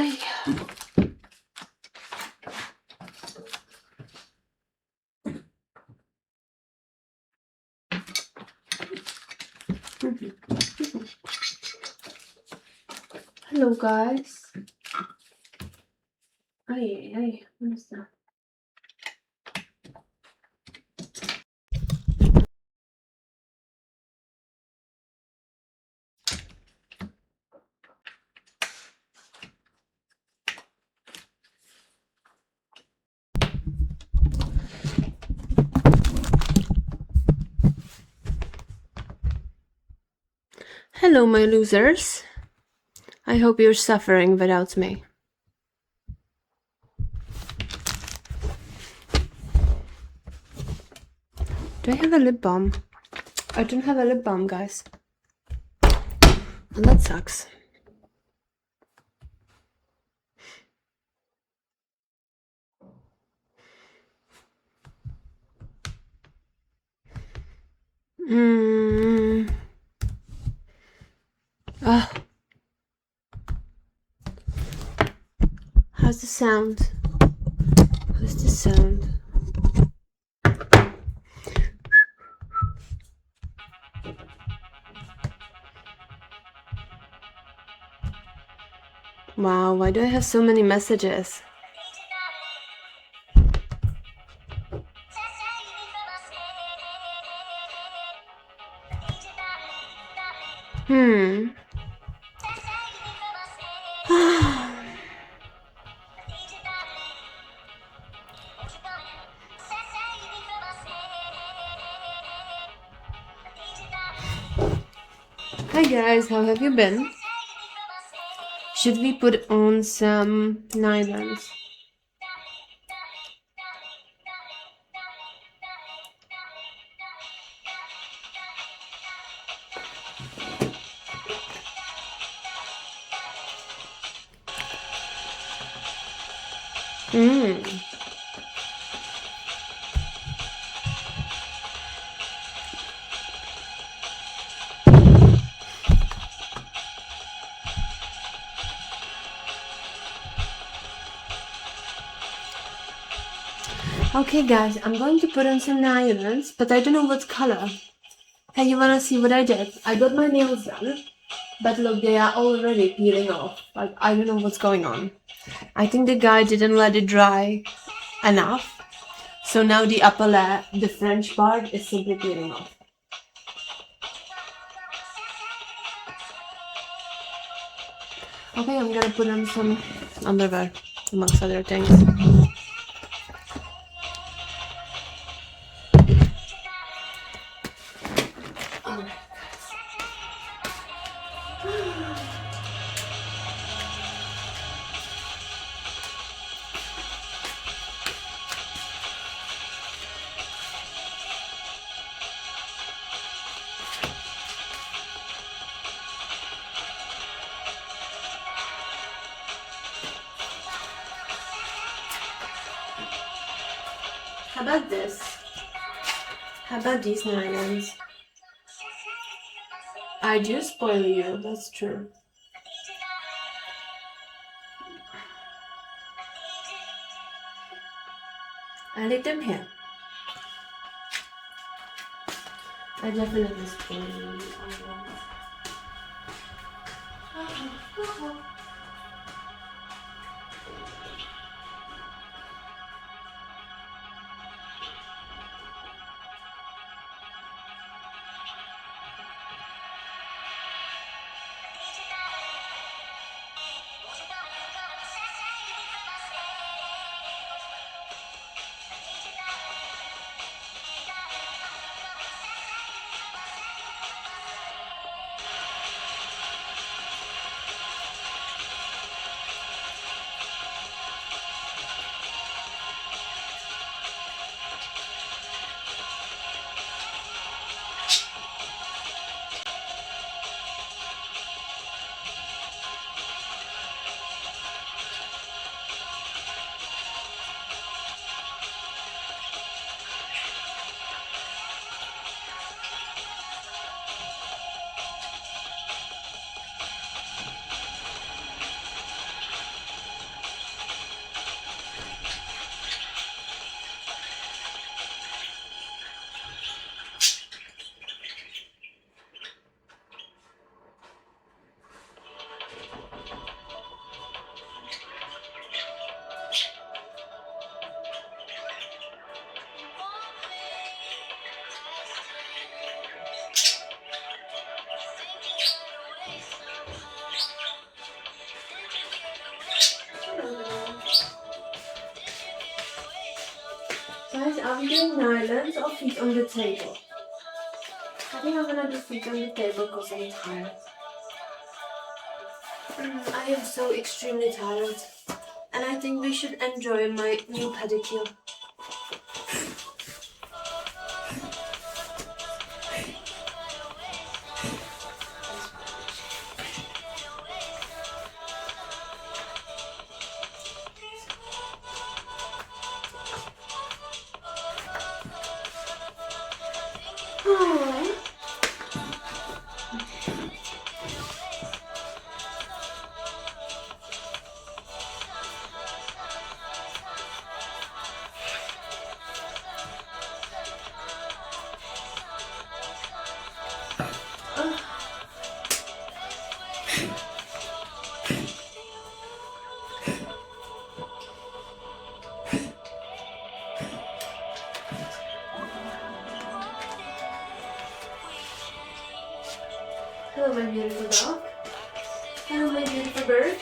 Ay. Hello guys. Ay, what is that? Hello my losers. I hope you're suffering without me. Do I have a lip balm? I don't have a lip balm, guys. And that sucks. How's the sound? How's the sound? Wow, why do I have so many messages? Hi guys, how have you been? Should we put on some nylons? Okay guys, I'm going to put on some nylons, but I don't know what color. Hey, you wanna see what I did? I got my nails done, but look, they are already peeling off. Like, I don't know what's going on. I think the guy didn't let it dry enough. So now the upper layer, the French part, is simply peeling off. Okay, I'm gonna put on some underwear, amongst other things. How about this? How about these nylons? I do spoil you, that's true. I leave them here. I definitely spoil you. Guys, are we doing nylons or feet on the table? I think I'm gonna do feet on the table because I'm tired. I am so extremely tired. And I think we should enjoy my new pedicure. Hello, my beautiful dog. Hello, my beautiful bird.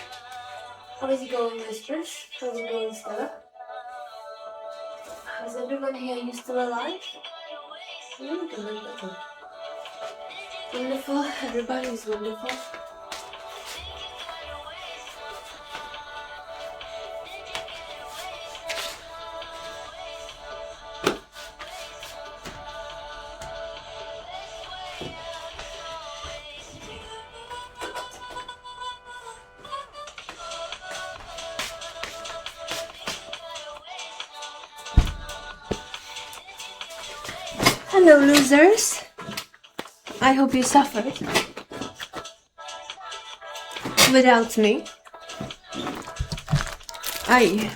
How is it going, Whispers? How's it going, Stella? Is everyone here? You still alive? Wonderful. Wonderful. Everybody is wonderful. Hello, losers. I hope you suffered without me. Aye.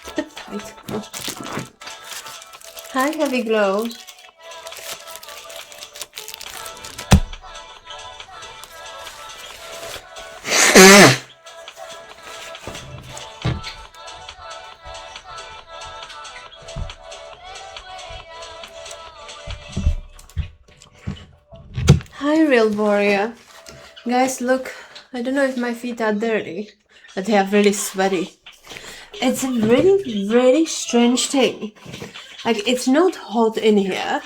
A bit tight. Oh. Hi, Heavy Glow. Hi, Real Warrior. Guys, look. I don't know if my feet are dirty, but they are really sweaty. It's a really, really strange thing. Like, it's not hot in here,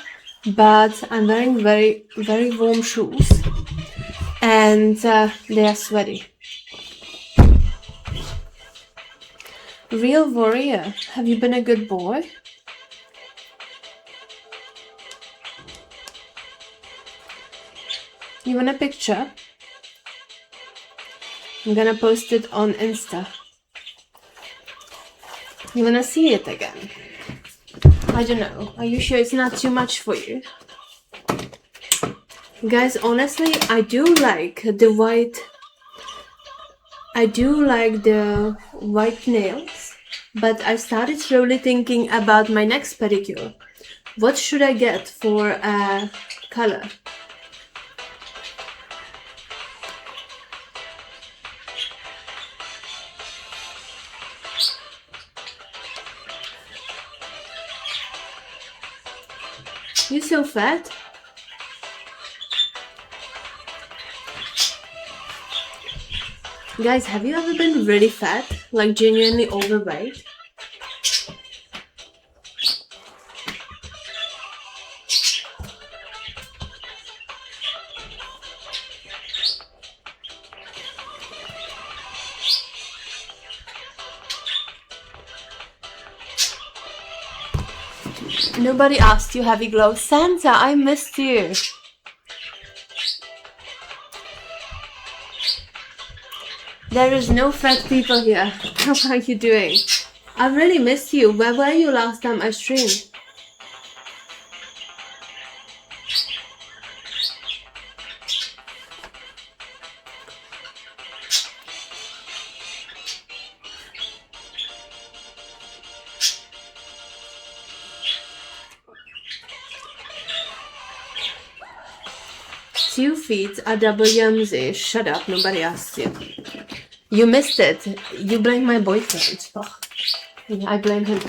but I'm wearing very, very warm shoes, and they are sweaty. Real Warrior, have you been a good boy? You want a picture? I'm gonna post it on Insta. You wanna see it again? I don't know. Are you sure it's not too much for you? Guys, honestly, I do like the white nails, but I started slowly thinking about my next pedicure. What should I get for a color? You're so fat. Guys, have you ever been really fat? Like genuinely overweight? Nobody asked you, Heavy Glow. Santa, I missed you. There is no fat people here. How are you doing? I really missed you. Where were you last time I streamed? Two feet are double yumsy. Shut up, nobody asked you. You missed it. You blame my boyfriend. Oh, yeah, I blame him.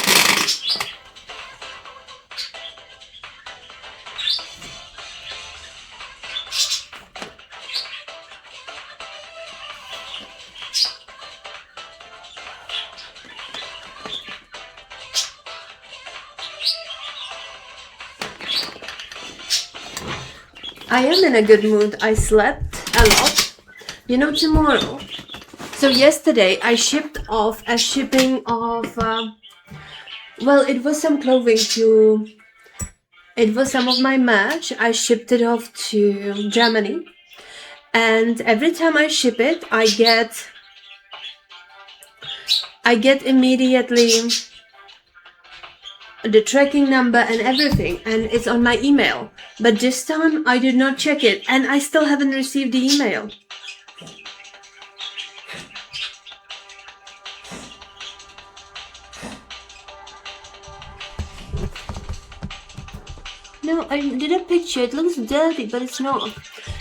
I am in a good mood. I slept a lot. You know, tomorrow. So yesterday I shipped off a shipping of, well, it was some clothing to, it was some of my merch. I shipped it off to Germany. And every time I ship it, I get immediately the tracking number and everything, and it's on my email. But this time I did not check it, and I still haven't received the email. No, I did a picture. It looks dirty, but it's not.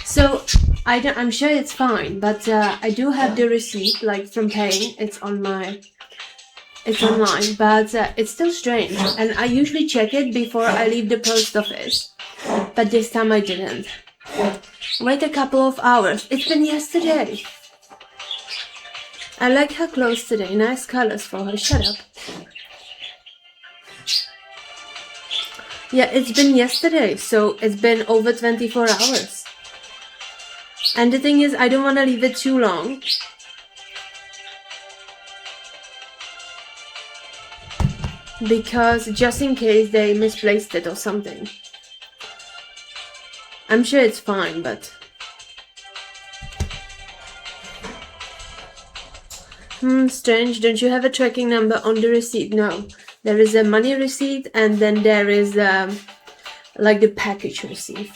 So I'm sure it's fine, but I do have the receipt, like from paying. It's online, but it's still strange. And I usually check it before I leave the post office, but this time I didn't. Wait a couple of hours. It's been yesterday. I like her clothes today. Nice colors for her. Shut up. Yeah, it's been yesterday, so it's been over 24 hours. And the thing is, I don't want to leave it too long. Because just in case they misplaced it or something. I'm sure it's fine, but... strange. Don't you have a tracking number on the receipt? No. There is a money receipt, and then there is like the package receipt.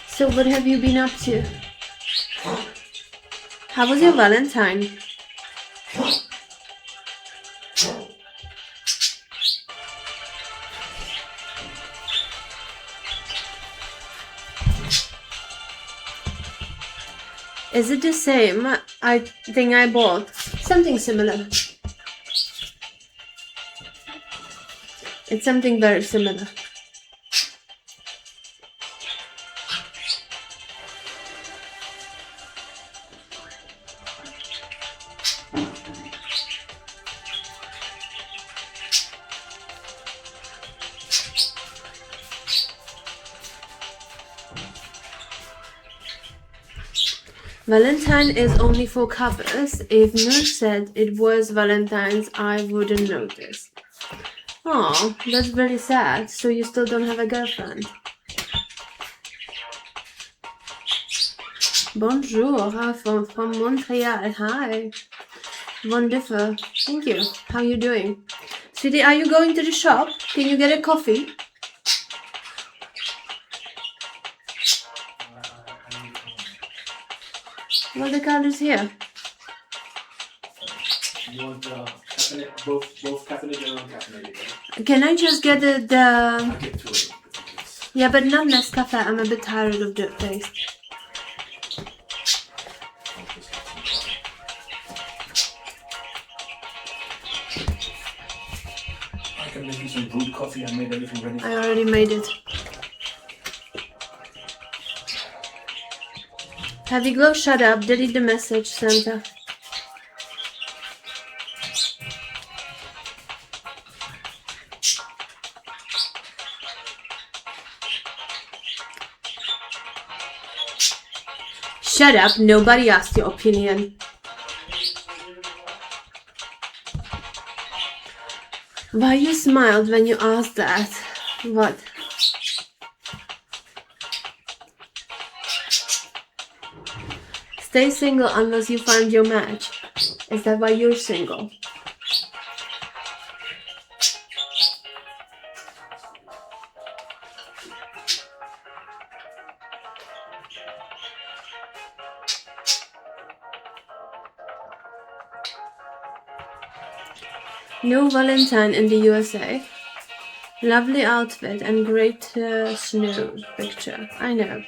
So what have you been up to? How was your Valentine? Is it the same thing I bought? Something similar. It's something very similar. Valentine is only for couples. If Nur said it was Valentine's, I wouldn't notice. Oh, that's very sad. So you still don't have a girlfriend? Bonjour, from Montreal. Hi. Wonderful. Thank you. How are you doing? Sweetie, are you going to the shop? Can you get a coffee? Well, the card is here. You want caffeinated, both caffeinated and uncaffeinated? Can I just get the... I'll get to it. Yeah, but not Nescafe. I'm a bit tired of the taste. I can make you some brewed coffee. I made everything ready. I already made it. Heavy Glow, shut up. Delete the message, Santa. Shut up. Nobody asked your opinion. Why you smiled when you asked that? What? Stay single unless you find your match. Is that why you're single? No Valentine in the USA. Lovely outfit and great snow picture. I know.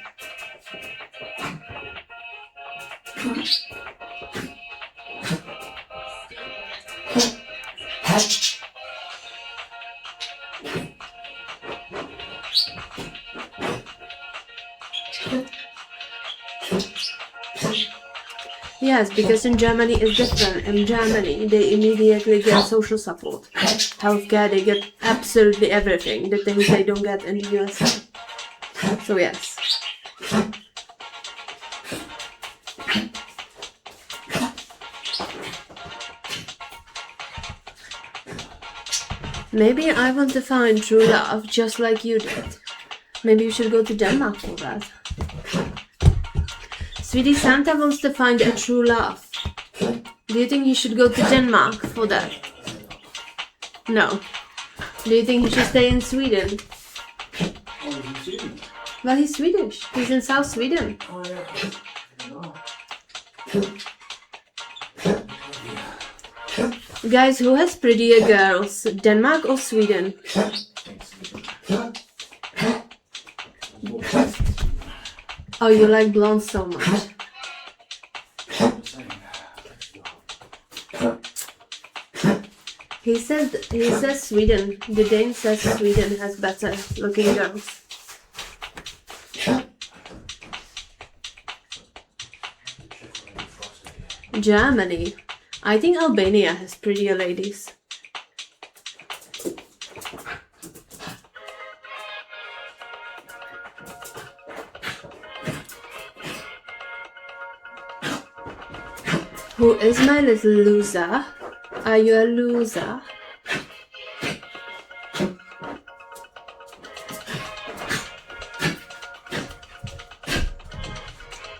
Yes, because in Germany it's different. In Germany, they immediately get social support, healthcare. They get absolutely everything. The things they don't get in the USA. So yes. Maybe I want to find true love just like you did. Maybe you should go to Denmark for that. Sweetie, Santa wants to find a true love. Do you think he should go to Denmark for that? No. Do you think he should stay in Sweden? Oh, he's in Sweden. Well, he's Swedish. He's in South Sweden. Oh, yeah. Guys, who has prettier girls? Denmark or Sweden? Oh, you like Blond so much. He says Sweden. The Dane says Sweden has better looking girls. Germany. I think Albania has prettier ladies. Who is my little loser? Are you a loser?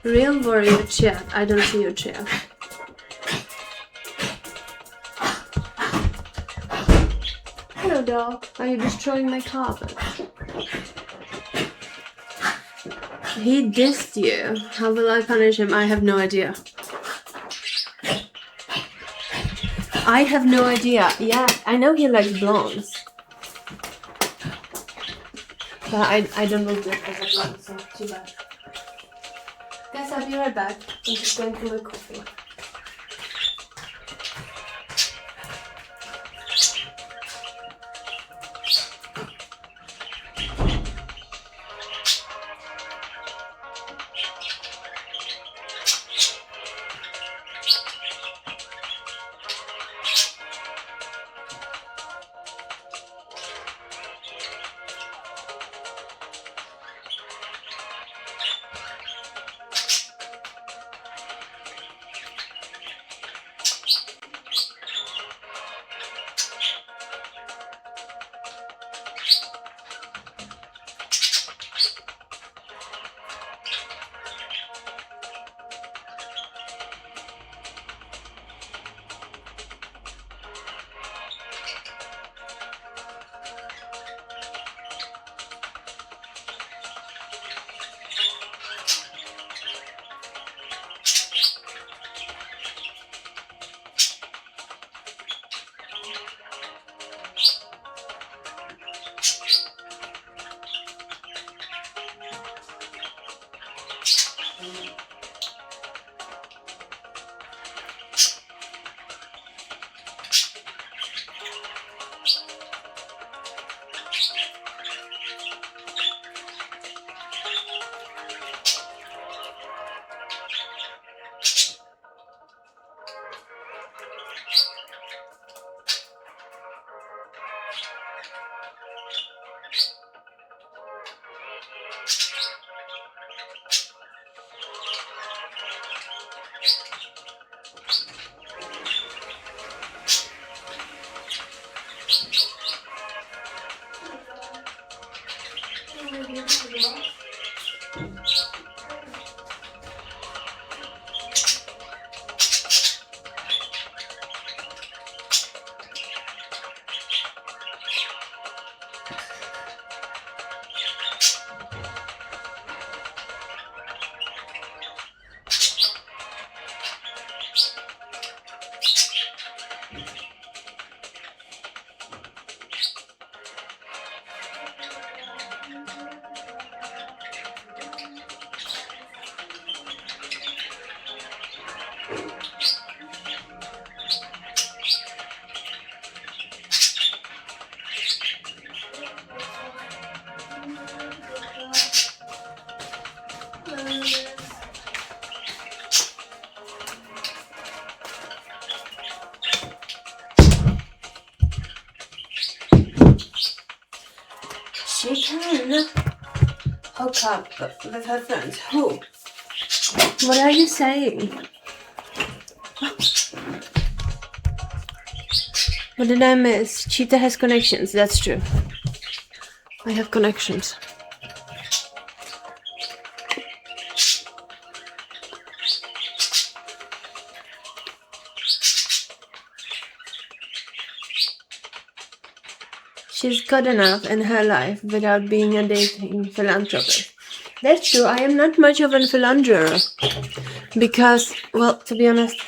Real warrior chair. I don't see your chair. Hello, dog. Are you destroying my carpet? He dissed you. How will I punish him? I have no idea. I have no idea. Yeah, I know he likes blondes. But I don't look good as a blonde, so too bad. Guys, I'll be right back. I'm just going for my coffee. with her friends. Who? What are you saying? What did I miss? Cheetah has connections, that's true. I have connections. She's good enough in her life without being a dating philanthropist. That's true, I am not much of a philanderer. Because, well, to be honest,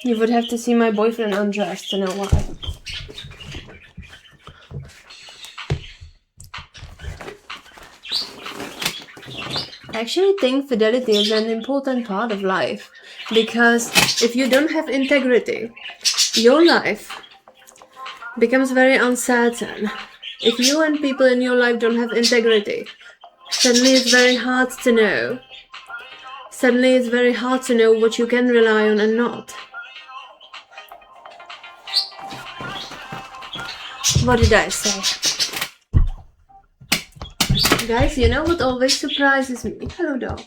you would have to see my boyfriend undressed to know why. I actually think fidelity is an important part of life. Because if you don't have integrity, your life becomes very uncertain. If you and people in your life don't have integrity, suddenly it's very hard to know. Suddenly it's very hard to know what you can rely on and not. What did I say? Guys, you know what always surprises me? Hello, dog.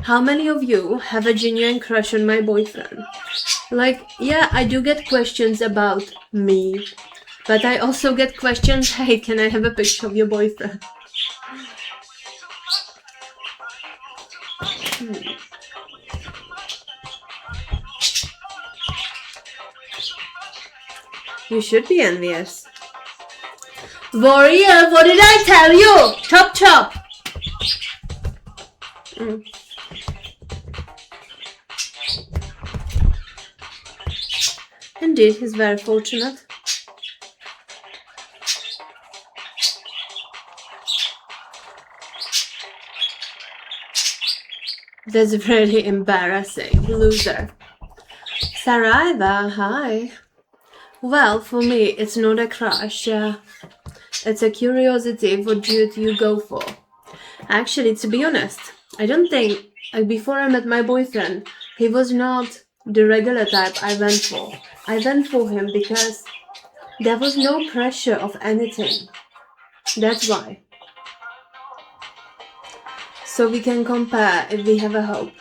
How many of you have a genuine crush on my boyfriend? Like, yeah, I do get questions about me. But I also get questions, hey, can I have a picture of your boyfriend? You should be envious. Warrior, what did I tell you? Chop chop! Indeed, he's very fortunate. That's really embarrassing. Loser. Saraiva, hi. Well, for me, it's not a crush. It's a curiosity. What dude you go for? Actually, to be honest, I don't think, before I met my boyfriend, he was not the regular type I went for. I went for him because there was no pressure of anything. That's why. So we can compare if we have a hope.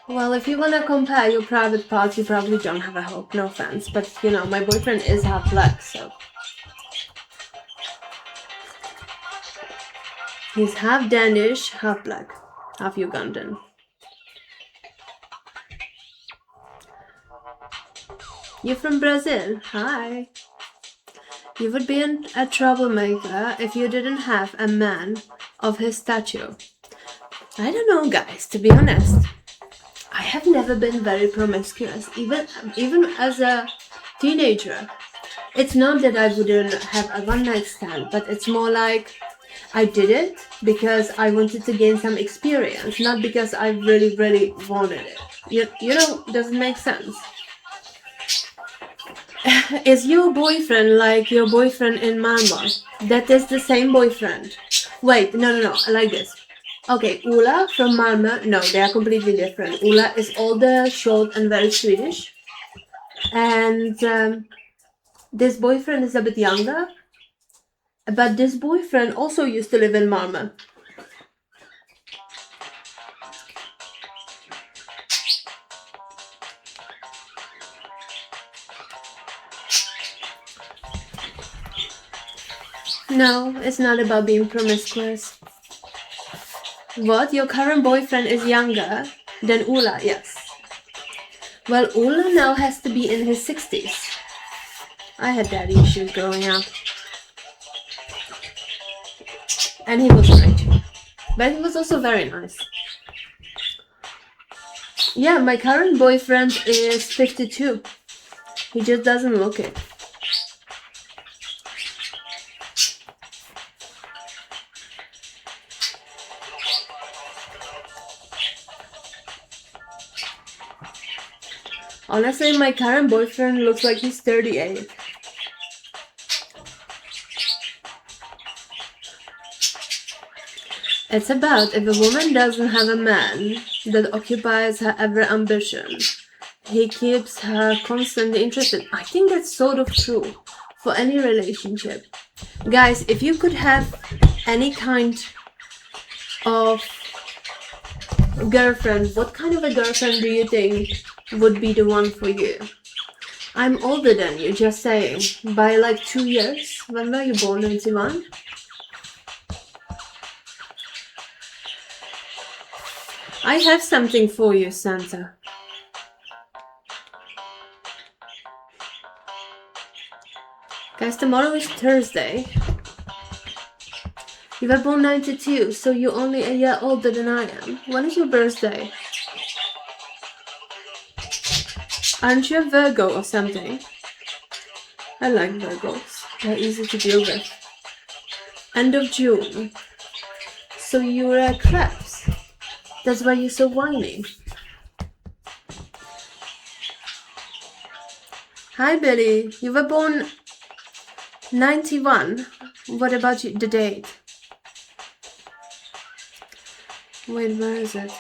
Well, if you wanna compare your private parts, you probably don't have a hope, no offense. But, you know, my boyfriend is half black, so... He's half Danish, half black, half Ugandan. You're from Brazil? Hi. You would be a troublemaker if you didn't have a man of his stature. I don't know, guys, to be honest. I have never been very promiscuous, even as a teenager. It's not that I wouldn't have a one-night stand, but it's more like I did it because I wanted to gain some experience, not because I really, really wanted it. You know, does it make sense? Is your boyfriend like your boyfriend in Malmo? That is the same boyfriend. Wait, no, I like this. Okay, Ula from Malmö, no, they are completely different. Ula is older, short and very Swedish. And this boyfriend is a bit younger. But this boyfriend also used to live in Malmö. No, it's not about being promiscuous. What? Your current boyfriend is younger than Ula? Yes. Well, Ula now has to be in his 60s. I had daddy issues growing up. And he was great. But he was also very nice. Yeah, my current boyfriend is 52. He just doesn't look it. Honestly, my current boyfriend looks like he's 38. It's about if a woman doesn't have a man that occupies her every ambition, he keeps her constantly interested. I think that's sort of true for any relationship. Guys, if you could have any kind girlfriend, what kind of a girlfriend do you think would be the one for you? I'm older than you, just saying. By like 2 years. When were you born? 91? I have something for you, Santa. Guys, tomorrow is Thursday. You were born 92, so you're only a year older than I am. When is your birthday? Aren't you a Virgo or something? I like Virgos. They're easy to deal with. End of June. So you're a Krebs. That's why you're so whiny. Hi Billy. You were born 91. What about you, the date? Wait, where is it?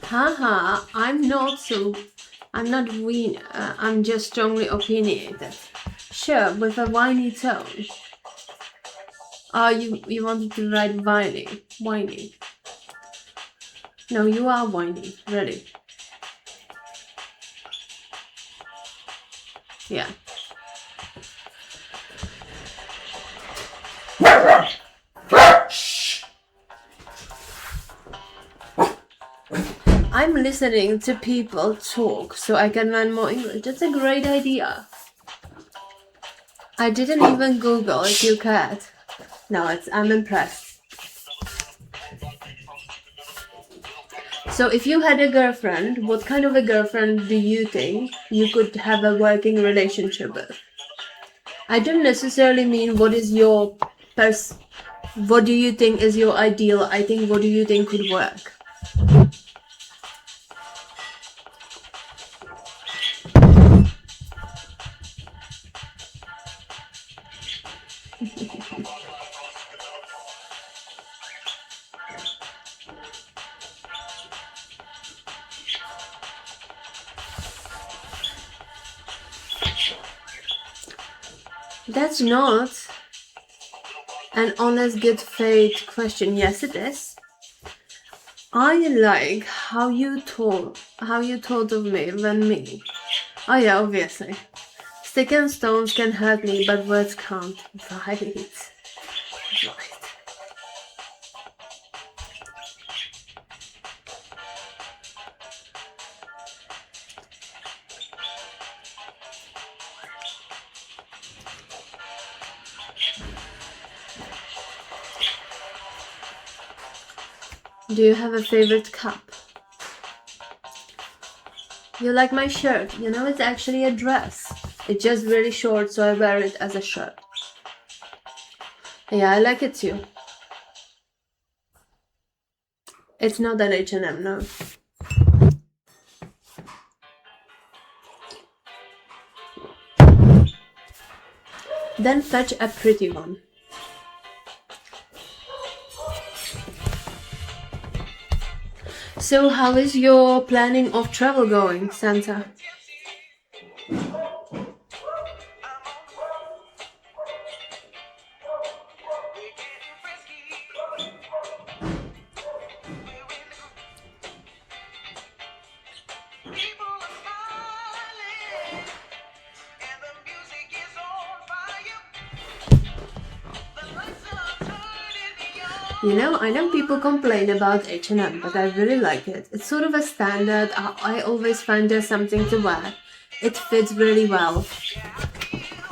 Haha, I'm not weak, I'm just strongly opinionated. Sure, with a whiny tone. Oh, you wanted to write whiny. No, you are whiny, really. Yeah. I'm listening to people talk so I can learn more English. That's a great idea. I didn't even Google if you cared. No, I'm impressed. So if you had a girlfriend, what kind of a girlfriend do you think you could have a working relationship with? I don't necessarily mean what do you think is your ideal. I think what do you think could work? That's not an honest good faith question. Yes, it is. I like how you thought of me when me. Oh yeah, obviously. Stick and stones can hurt me, but words can't. Right. Do you have a favorite cup? You like my shirt? You know, it's actually a dress. It's just really short, so I wear it as a shirt. Yeah, I like it too. It's not an H&M, no. Then fetch a pretty one. So how is your planning of travel going, Santa? You know, I know people complain about H&M, but I really like it. It's sort of a standard. I always find there's something to wear. It fits really well.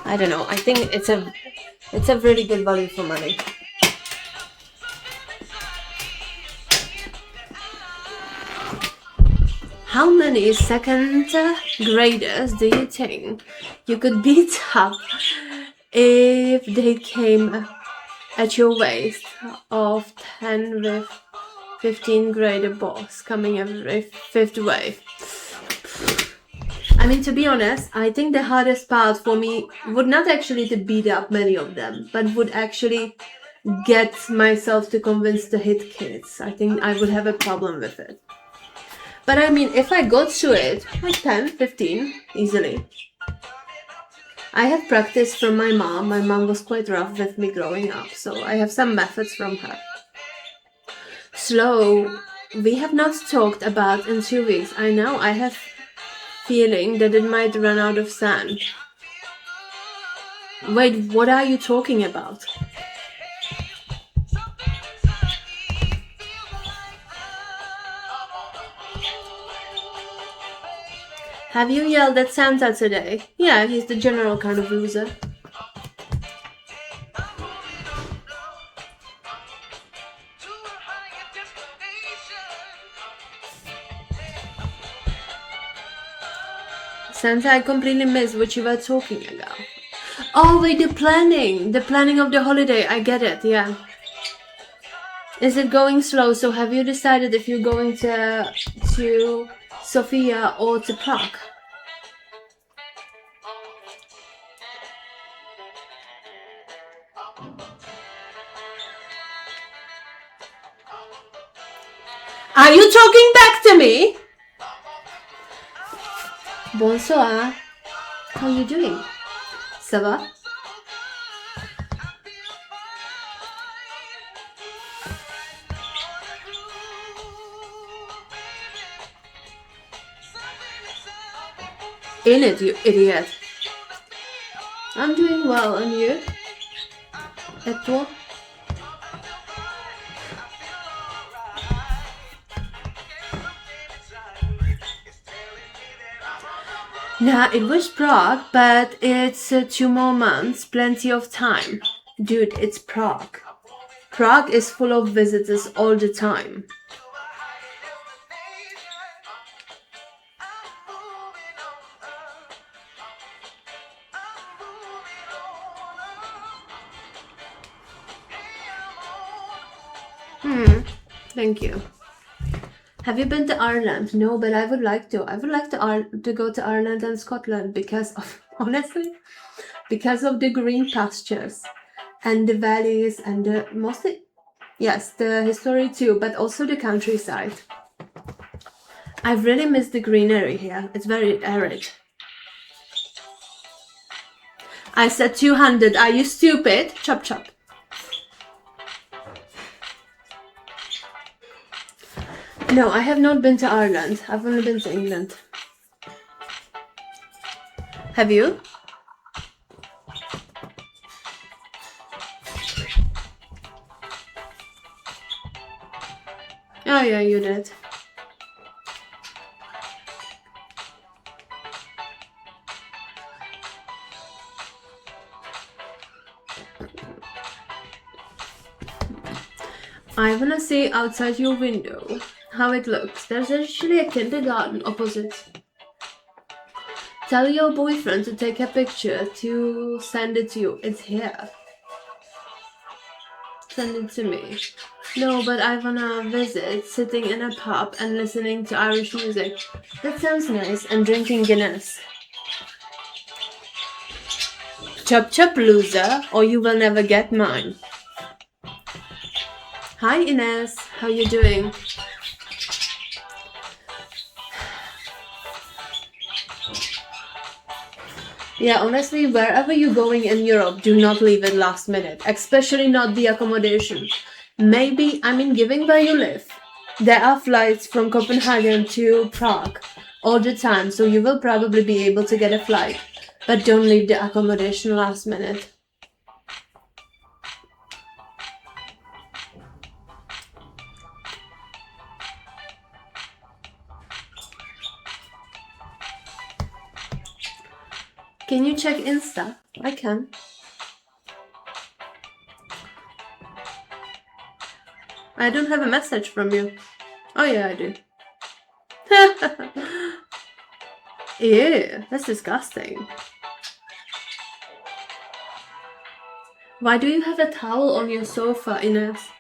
I don't know. I think it's a really good value for money. How many second graders do you think you could beat up if they came at your waist of 10 with 15 grader boss coming every fifth wave? I mean, to be honest, I think the hardest part for me would not actually to beat up many of them, but would actually get myself to convince to hit kids. I think I would have a problem with it. But I mean, if I got through it, like 10, 15, easily. I have practice from my mom. My mom was quite rough with me growing up, so I have some methods from her. Slow, we have not talked about in 2 weeks. I know, I have feeling that it might run out of sand. Wait, what are you talking about? Have you yelled at Santa today? Yeah, he's the general kind of loser. Santa, I completely missed what you were talking about. Oh, wait, the planning of the holiday. I get it, yeah. Is it going slow? So have you decided if you're going to Sofia or to Prague? Are you talking back to me? Bonsoir. How are you doing? Ça va? In it, you idiot. I'm doing well, and you? Et toi? Nah, it was Prague, but it's 2 more months, plenty of time. Dude, it's Prague. Prague is full of visitors all the time. Thank you. Have you been to Ireland? No, but I would like to. I would like to go to Ireland and Scotland because of, honestly, because of the green pastures and the valleys and the mostly, yes, the history too, but also the countryside. I really miss the greenery here. It's very arid. I said 200. Are you stupid? Chop chop. No, I have not been to Ireland. I've only been to England. Have you? Oh yeah, you did. I wanna see outside your window how it looks. There's actually a kindergarten opposite. Tell your boyfriend to take a picture to send it to you. It's here. Send it to me. No, but I wanna visit, sitting in a pub and listening to Irish music. That sounds nice. And drinking Guinness. Chop chop, loser, or you will never get mine. Hi Ines, how you doing? Yeah, honestly, wherever you're going in Europe, do not leave it last minute, especially not the accommodation. Maybe, I mean, given where you live, there are flights from Copenhagen to Prague all the time, so you will probably be able to get a flight, but don't leave the accommodation last minute. Can you check Insta? I can. I don't have a message from you. Oh yeah, I do. Ew, that's disgusting. Why do you have a towel on your sofa, Ines?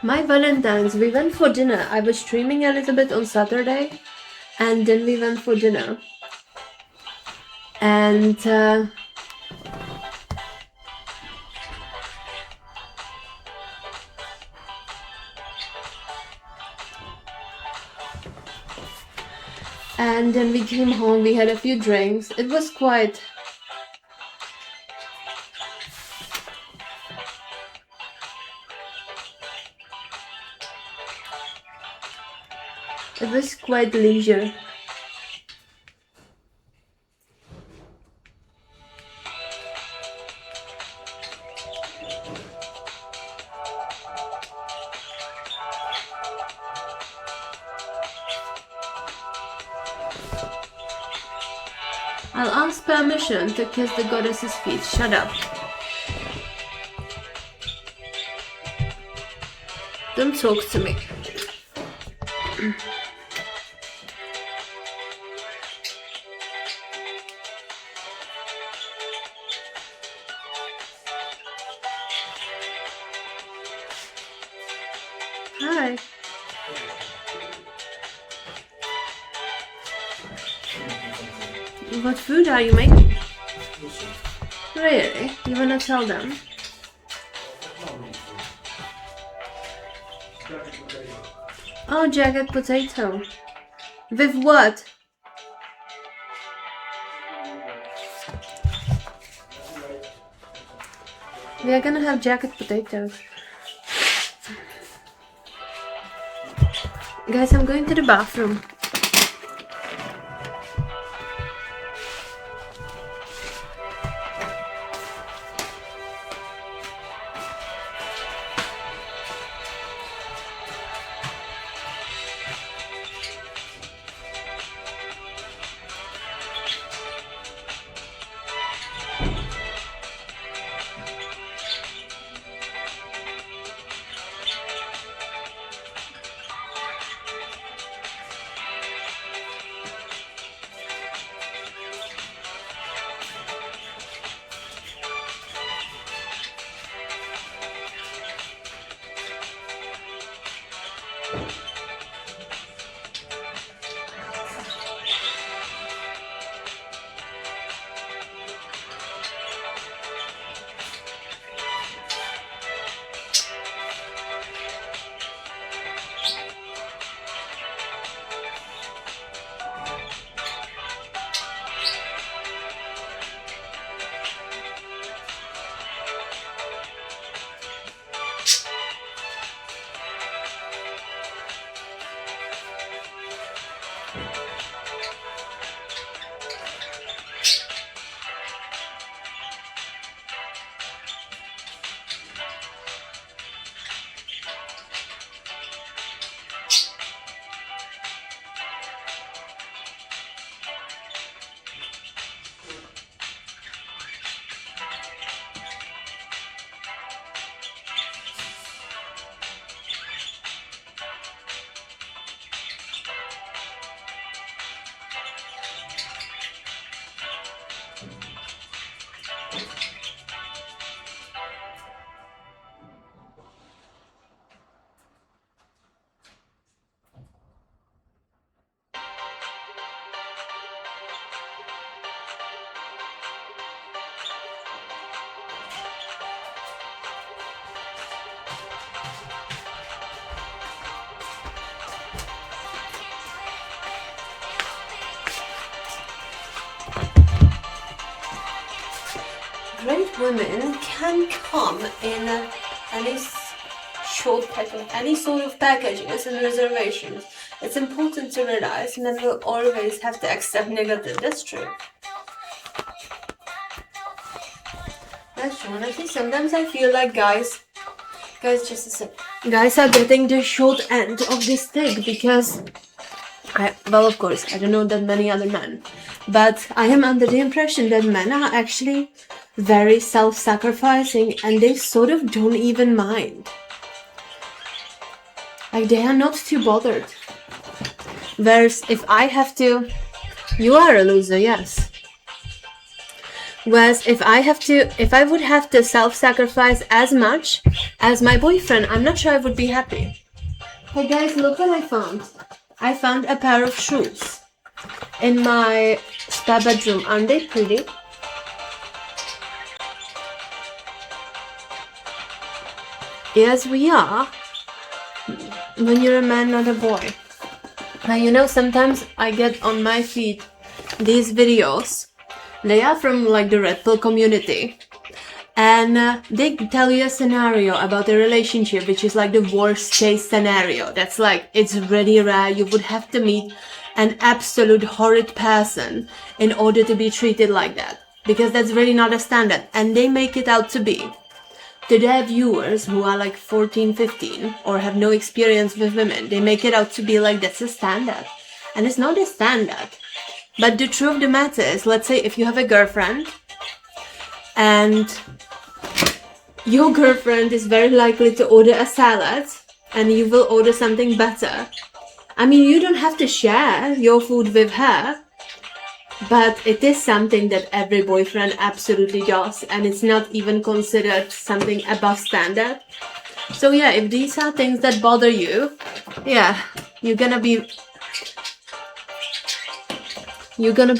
My Valentine's, we went for dinner. I was streaming a little bit on Saturday, and then we went for dinner. And then we came home, we had a few drinks. It was quite... It was quite leisure. I'll ask permission to kiss the goddess's feet. Shut up. Don't talk to me. Hi. What food are you making? Really? You wanna tell them? Oh, jagged potato. With what? We are gonna have jagged potatoes. Guys, I'm going to the bathroom. Great women can come in any any sort of packages and reservations. It's important to realize men will always have to accept negative. That's true. That's true. And I think sometimes I feel like guys, just a sec. Guys are getting the short end of the stick because Well, of course, I don't know that many other men, but I am under the impression that men are actually very self-sacrificing and they sort of don't even mind. Like, they are not too bothered. Whereas if I have to... You are a loser, yes. Whereas if I would have to self-sacrifice as much as my boyfriend, I'm not sure I would be happy. Hey guys, look what I found. I found a pair of shoes in my spare bedroom. Aren't they pretty? Yes, we are. When you're a man, not a boy. Now, you know, sometimes I get on my feed these videos. They are from like the Red Pill community. And they tell you a scenario about a relationship which is like the worst case scenario. That's like, it's really rare. You would have to meet an absolute horrid person in order to be treated like that. Because that's really not a standard. And they make it out to be. To their viewers who are like 14, 15 or have no experience with women, they make it out to be like that's a standard. And it's not a standard. But the truth of the matter is, let's say if you have a girlfriend and your girlfriend is very likely to order a salad and you will order something better. I mean, you don't have to share your food with her, but it is something that every boyfriend absolutely does, and it's not even considered something above standard. So yeah, if these are things that bother you, yeah, you're gonna be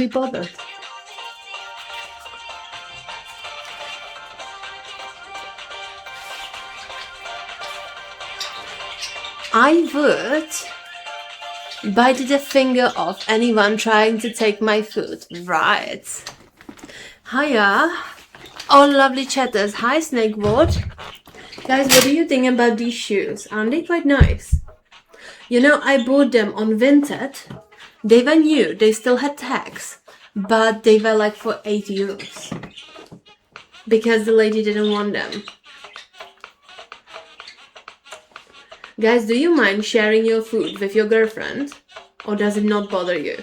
bothered. I would bite the finger off anyone trying to take my food. Right. Hiya. Oh, lovely chatters. Hi, Snakewood. Guys, what do you think about these shoes? Aren't they quite nice? You know, I bought them on Vinted. They were new. They still had tags. But they were like for €8. Because the lady didn't want them. Guys, do you mind sharing your food with your girlfriend? Or does it not bother you?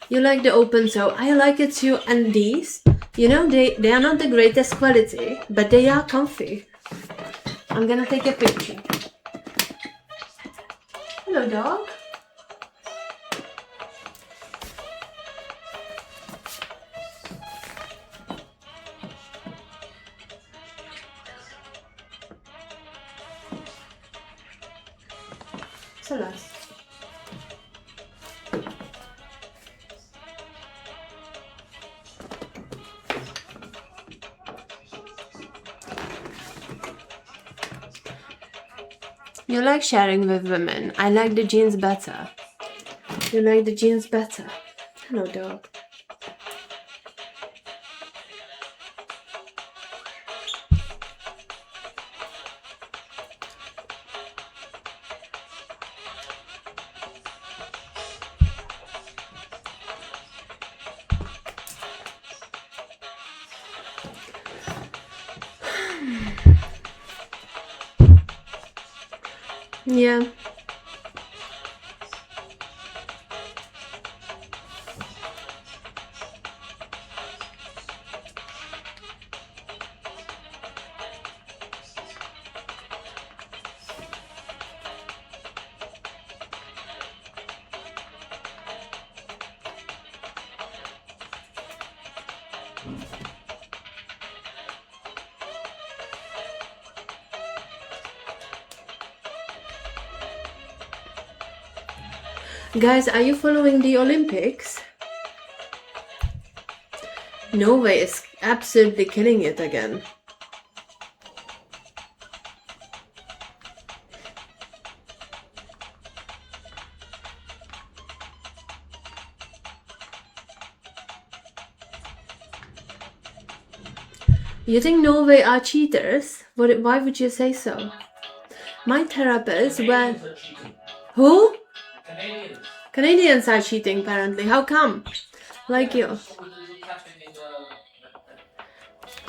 You like the open toe? I like it too. And these, you know, they are not the greatest quality, but they are comfy. I'm gonna take a picture. Hello, dog. So nice. You like sharing with women. I like the jeans better. You like the jeans better. Hello, dog. Yeah. Guys, are you following the Olympics? Norway is absolutely killing it again. You think Norway are cheaters? Why would you say so? My therapist went... Who? Canadians. Canadians are cheating apparently. How come? Like you.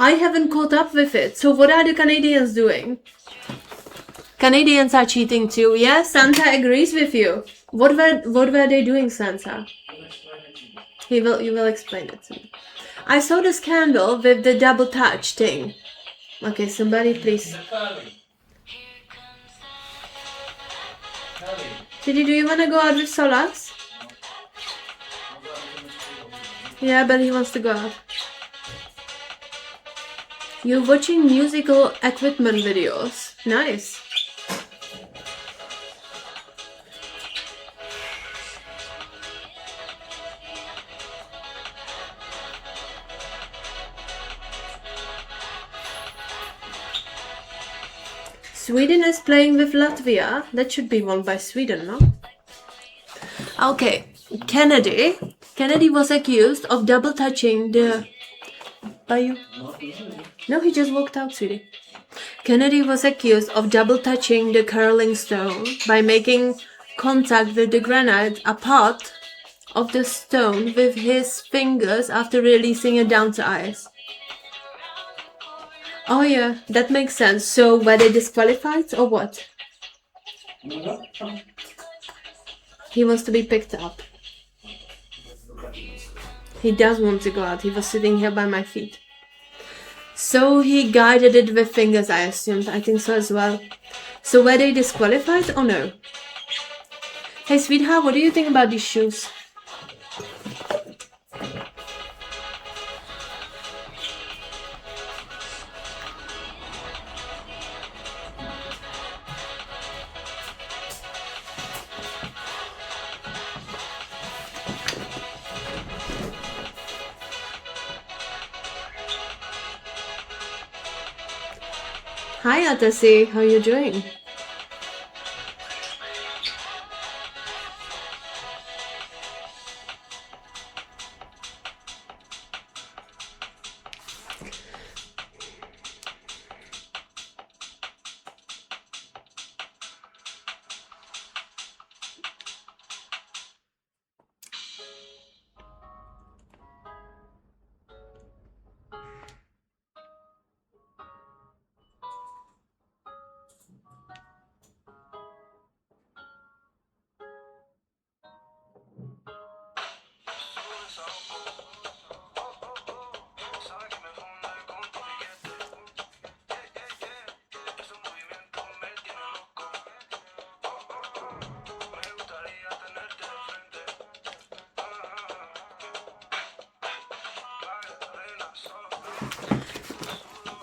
I haven't caught up with it. So what are the Canadians doing? Canadians are cheating too. Yeah, Santa agrees with you. What were they doing, Santa? You will explain it to me. I saw the scandal with the double touch thing. Okay, somebody please. Didi, do you wanna go out with Solax? Yeah, but he wants to go out. You're watching musical equipment videos. Nice. Sweden is playing with Latvia. That should be won by Sweden, no? Okay, Kennedy. Kennedy was accused of double touching the... By you? No, he just walked out, sweetie. Kennedy was accused of double touching the curling stone by making contact with the granite, a part of the stone, with his fingers after releasing it down to ice. Oh yeah, that makes sense. So were they disqualified or what? He wants to be picked up. He does want to go out. He was sitting here by my feet. So he guided it with fingers, I assumed. I think so as well. So were they disqualified or no? Hey sweetheart, what do you think about these shoes? Hi Atasi, how you doing?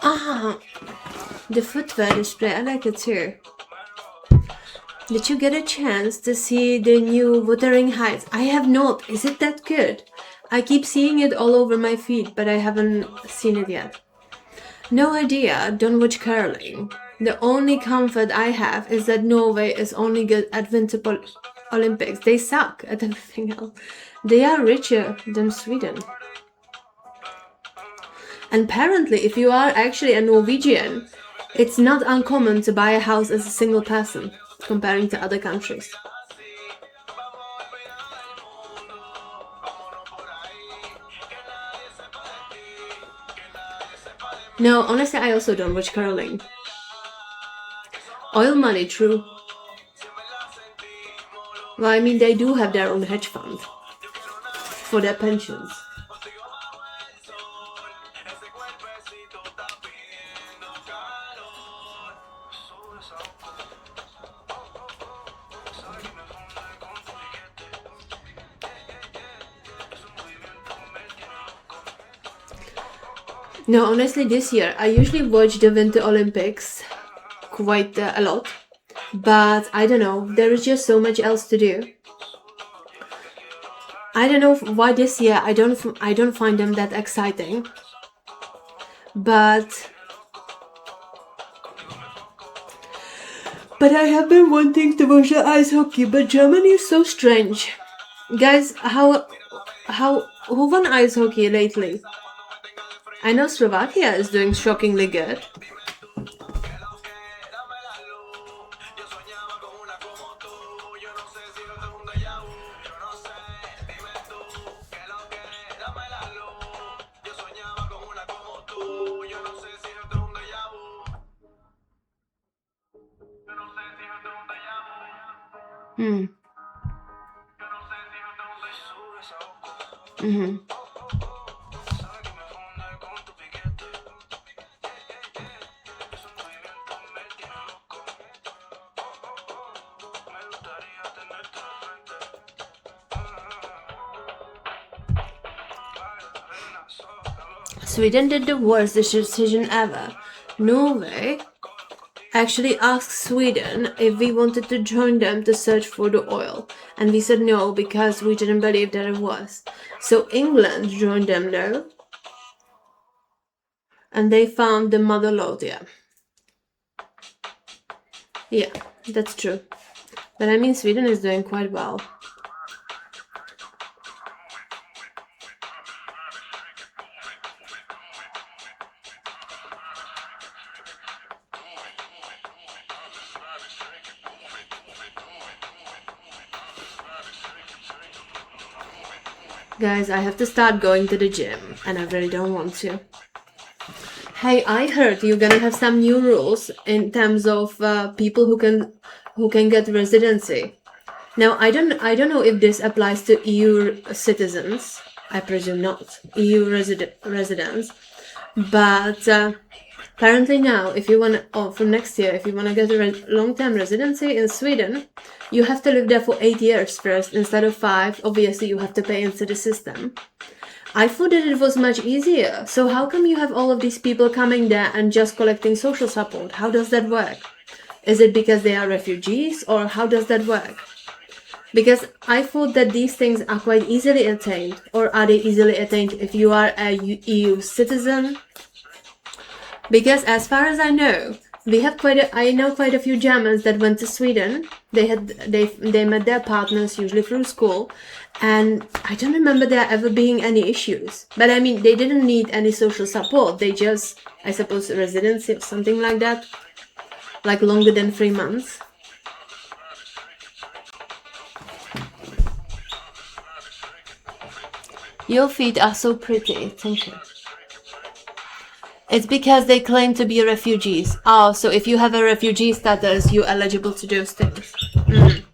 Ah, the footwear display, I like it too. Did you get a chance to see the new Wuthering Heights? I have not. Is it that good? I keep seeing it all over my feed, but I haven't seen it yet. No idea. Don't watch curling. The only comfort I have is that Norway is only good at Winter Olympics. They suck at everything else. They are richer than Sweden. And apparently, if you are actually a Norwegian, it's not uncommon to buy a house as a single person, comparing to other countries. No, honestly, I also don't watch curling. Oil money, true. Well, I mean, they do have their own hedge fund for their pensions. No, honestly, this year, I usually watch the Winter Olympics quite a lot, but I don't know, there is just so much else to do. I don't know why this year I don't find them that exciting, but I have been wanting to watch the ice hockey, but Germany is so strange. Guys, who won ice hockey lately? I know Slovakia is doing shockingly good. Hmm. Mm-hmm. Sweden did the worst decision ever. Norway actually asked Sweden if we wanted to join them to search for the oil, and we said no because we didn't believe that it was. So England joined them though, and they found the mother lode. Yeah, that's true. But I mean, Sweden is doing quite well. Guys, I have to start going to the gym, and I really don't want to. Hey, I heard you're gonna have some new rules in terms of people who can get residency. Now, I don't know if this applies to EU citizens. I presume not. EU residents. But apparently now, if you want, from next year, if you want to get a long-term residency in Sweden, you have to live there for 8 years first instead of 5. Obviously, you have to pay into the system. I thought that it was much easier. So how come you have all of these people coming there and just collecting social support? How does that work? Is it because they are refugees, or how does that work? Because I thought that these things are quite easily attained. Or are they easily attained if you are a EU citizen? Because as far as I know, I know quite a few Germans that went to Sweden. They met their partners usually through school, and I don't remember there ever being any issues. But I mean, they didn't need any social support. They just, I suppose, residency or something like that, like longer than 3 months. Your feet are so pretty. Thank you. It's because they claim to be refugees. Oh, so if you have a refugee status, you're eligible to those things. Mm.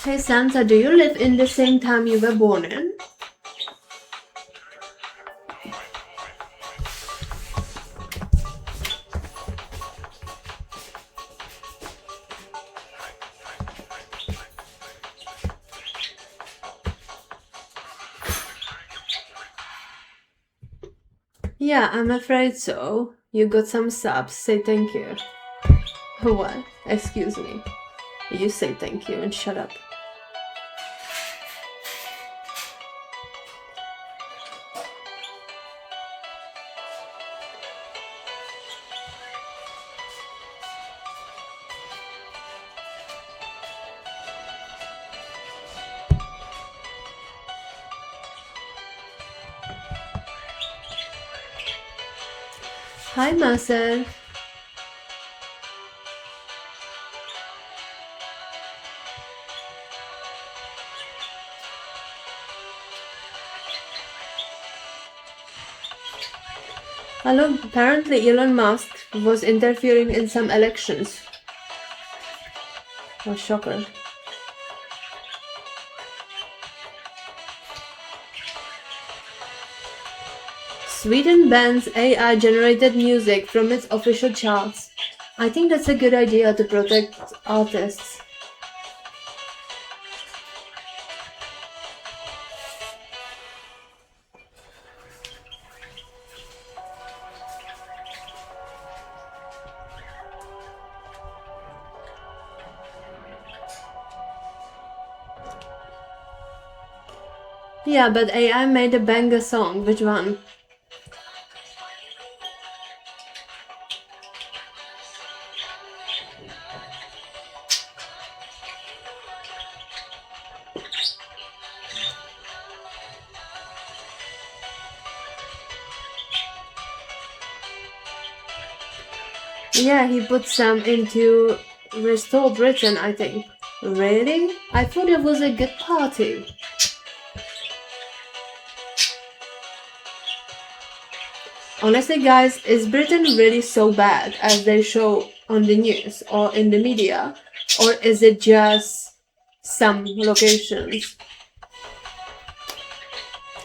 Hey Santa, do you live in the same town you were born in? Yeah, I'm afraid so. You got some subs. Say thank you. What? Excuse me. You say thank you and shut up. Hi, Marcel. Hello, apparently Elon Musk was interfering in some elections. Oh, shocker. Sweden bans AI generated music from its official charts. I think that's a good idea to protect artists. Yeah, but AI made a banger song. Which one? Yeah, he put some into Restore Britain, I think. Really? I thought it was a good party. Honestly, guys, is Britain really so bad as they show on the news or in the media? Or is it just some locations?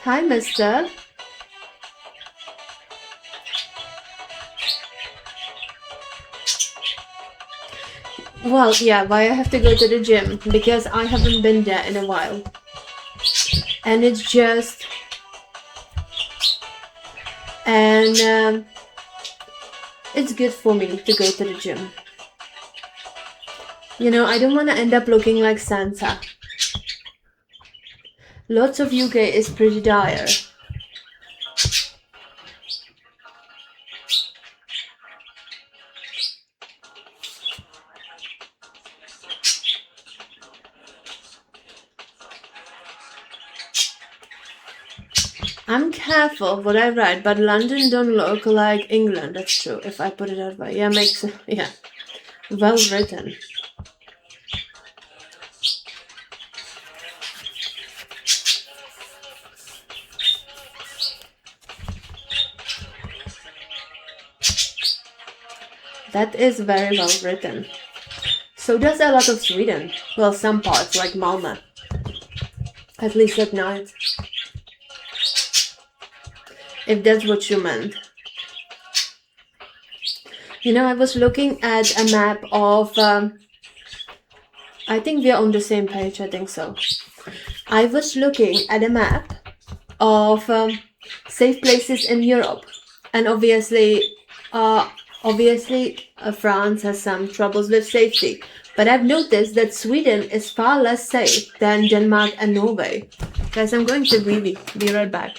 Hi, mister. Well, yeah, why I have to go to the gym? Because I haven't been there in a while. And it's just... And it's good for me to go to the gym. You know, I don't want to end up looking like Santa. Lots of UK is pretty dire. I'm careful what I write, but London don't look like England. That's true, if I put it that way. Yeah, makes... Yeah. Well written. That is very well written. So does a lot of Sweden. Well, some parts, like Malmö. At least at night. If that's what you meant. You know, I was looking at a map of... I think we are on the same page, I think so. I was looking at a map of safe places in Europe. And obviously, France has some troubles with safety. But I've noticed that Sweden is far less safe than Denmark and Norway. Guys, I'm going to be right back.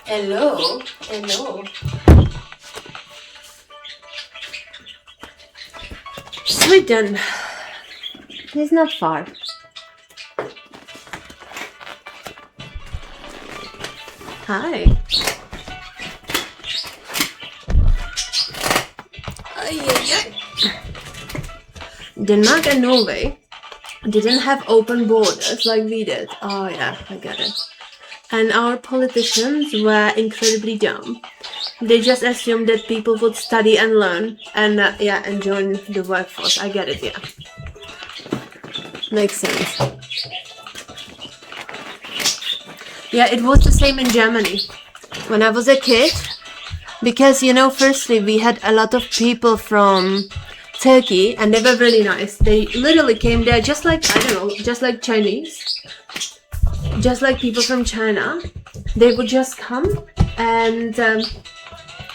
Hello. Hello. Sweden. It's not far. Hi. Denmark and Norway didn't have open borders like we did. Oh yeah, I get it. And our politicians were incredibly dumb. They just assumed that people would study and learn and and join the workforce. I get it, yeah. Makes sense. Yeah, it was the same in Germany. When I was a kid, because, firstly, we had a lot of people from Turkey and they were really nice. They literally came there just like, I don't know, just like Chinese. Just like people from China. They would just come and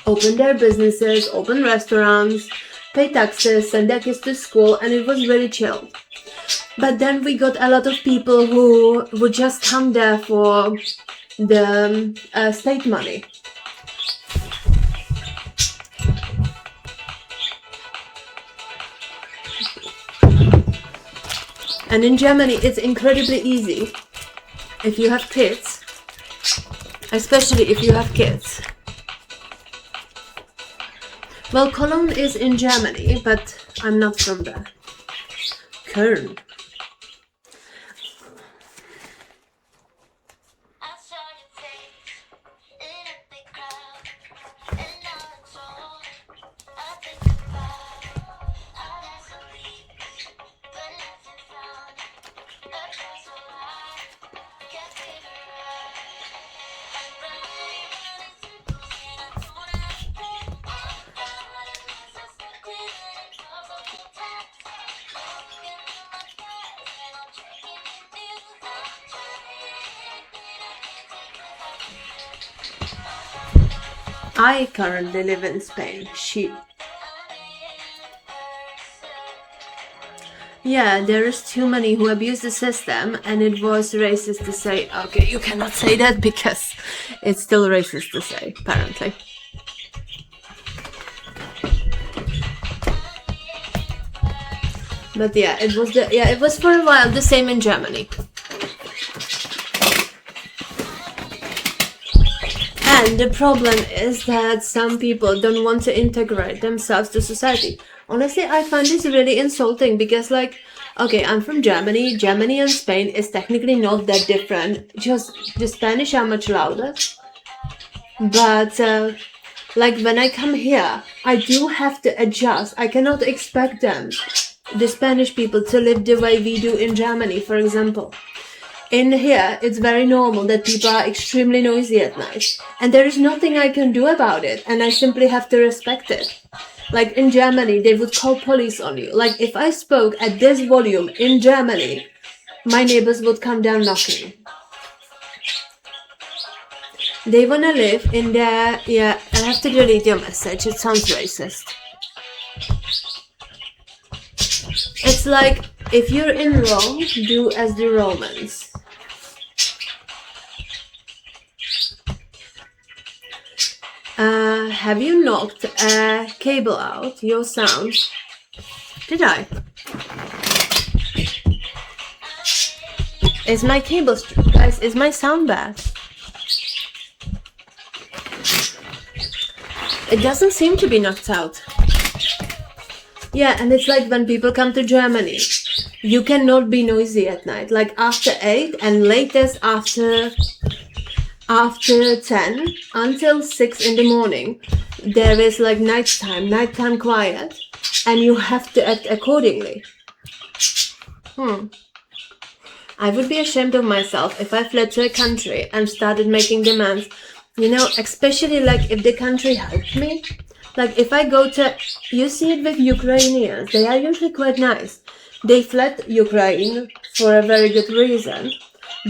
open their businesses, open restaurants, pay taxes, send their kids to school, and it was really chill. But then we got a lot of people who would just come there for the state money. And in Germany, it's incredibly easy if you have kids, especially if you have kids. Well, Cologne is in Germany, but I'm not from there. Köln. I currently live in Spain. Yeah, there is too many who abuse the system, and it was racist to say, okay, you cannot say that because it's still racist to say, apparently. But yeah, it was for a while the same in Germany. And the problem is that some people don't want to integrate themselves to society. Honestly, I find this really insulting because, like, okay, I'm from Germany. Germany and Spain is technically not that different. Just the Spanish are much louder. But, like, when I come here, I do have to adjust. I cannot expect them, the Spanish people, to live the way we do in Germany, for example. In here, it's very normal that people are extremely noisy at night. And there is nothing I can do about it. And I simply have to respect it. Like in Germany, they would call police on you. Like if I spoke at this volume in Germany, my neighbors would come down knocking. They want to live in their... Yeah, I have to delete your message. It sounds racist. It's like, if you're in Rome, do as the Romans. Have you knocked a cable out? Your sound. Did I? Is my cable... Guys, is my sound bad? It doesn't seem to be knocked out. Yeah, and it's like when people come to Germany, you cannot be noisy at night. Like after 8 and latest after 10 until 6 in the morning, there is like nighttime quiet, and you have to act accordingly. I would be ashamed of myself if I fled to a country and started making demands, especially like if the country helped me. Like if I go to, you see it with Ukrainians, they are usually quite nice. They fled Ukraine for a very good reason.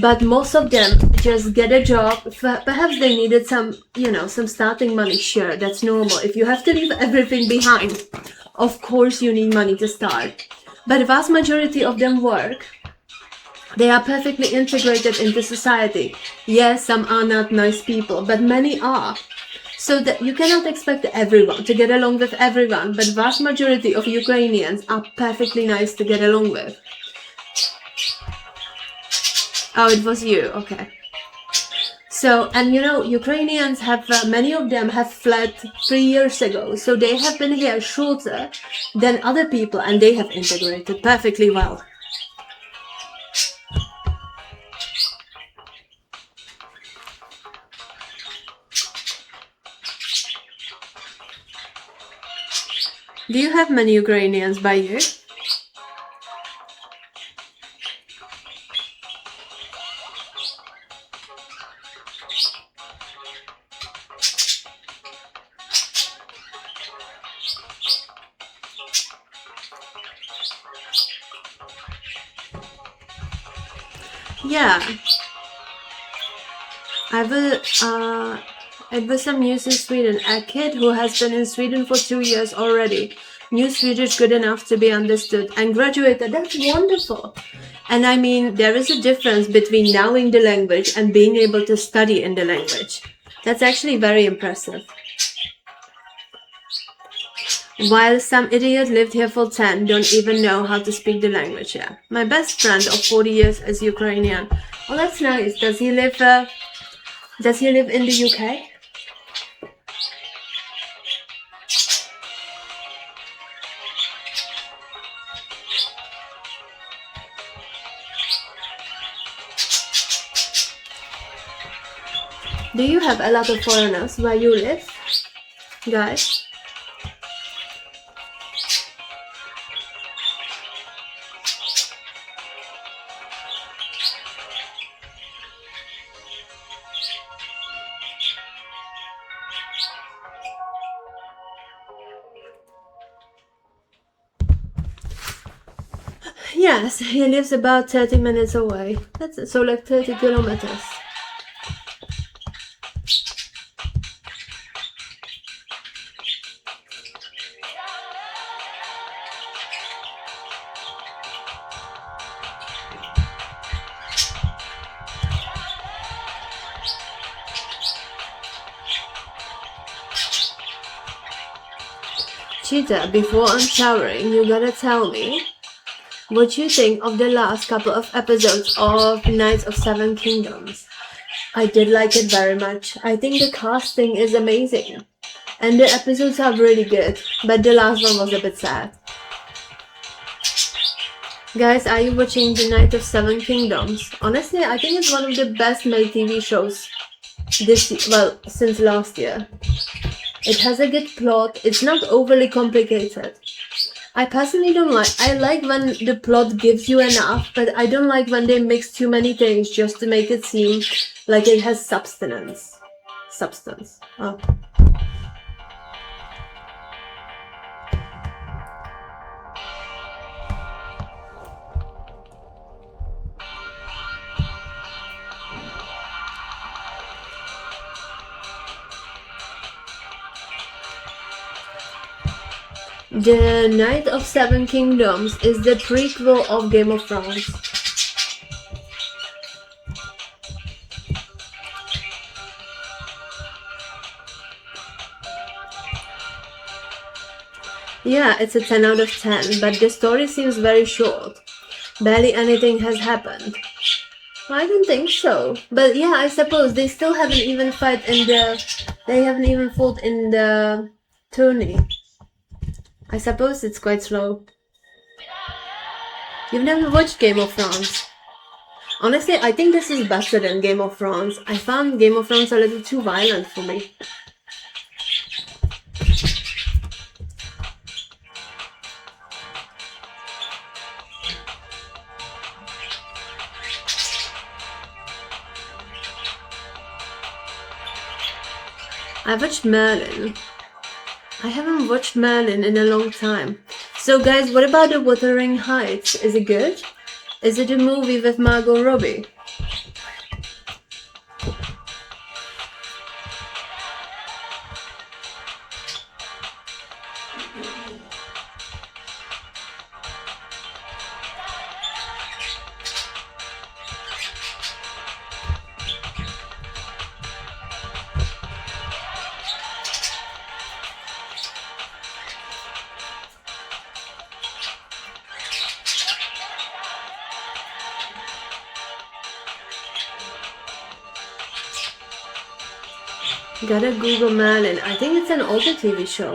But most of them just get a job. Perhaps they needed some starting money. Sure, that's normal. If you have to leave everything behind, of course you need money to start. But the vast majority of them work They are perfectly integrated into society. Yes, some are not nice people, but many are. So that you cannot expect everyone to get along with everyone, but vast majority of Ukrainians are perfectly nice to get along with. Oh, it was you, okay. So, and you know, Ukrainians have, many of them have fled 3 years ago, so they have been here shorter than other people, and they have integrated perfectly well. Do you have many Ukrainians by you? Yeah. It was some news in Sweden. A kid who has been in Sweden for 2 years already knew Swedish good enough to be understood and graduated. That's wonderful. And I mean, there is a difference between knowing the language and being able to study in the language. That's actually very impressive. While some idiot lived here for 10, don't even know how to speak the language. Yeah. My best friend of 40 years is Ukrainian. Oh, that's nice. Does he live in the UK? Do you have a lot of foreigners where you live, guys? Yes, he lives about 30 minutes away. That's so like 30 kilometers. Cheetah, before I'm showering, you gotta tell me what you think of the last couple of episodes of Knights of Seven Kingdoms. I did like it very much. I think the casting is amazing. And the episodes are really good, but the last one was a bit sad. Guys, are you watching the Knight of Seven Kingdoms? Honestly, I think it's one of the best made TV shows since last year. It has a good plot, it's not overly complicated. I personally don't I like when the plot gives you enough, but I don't like when they mix too many things just to make it seem like it has substance. Oh. The Knight of Seven Kingdoms is the prequel of Game of Thrones. Yeah, it's a 10 out of 10, but the story seems very short. Barely anything has happened. I don't think so. But yeah, I suppose they still haven't even fought in the tourney. I suppose it's quite slow. You've never watched Game of Thrones? Honestly, I think this is better than Game of Thrones. I found Game of Thrones a little too violent for me. I watched Merlin. I haven't watched Merlin in a long time. So guys, what about the Wuthering Heights? Is it good? Is it a movie with Margot Robbie? Gotta Google Merlin. I think it's an older TV show.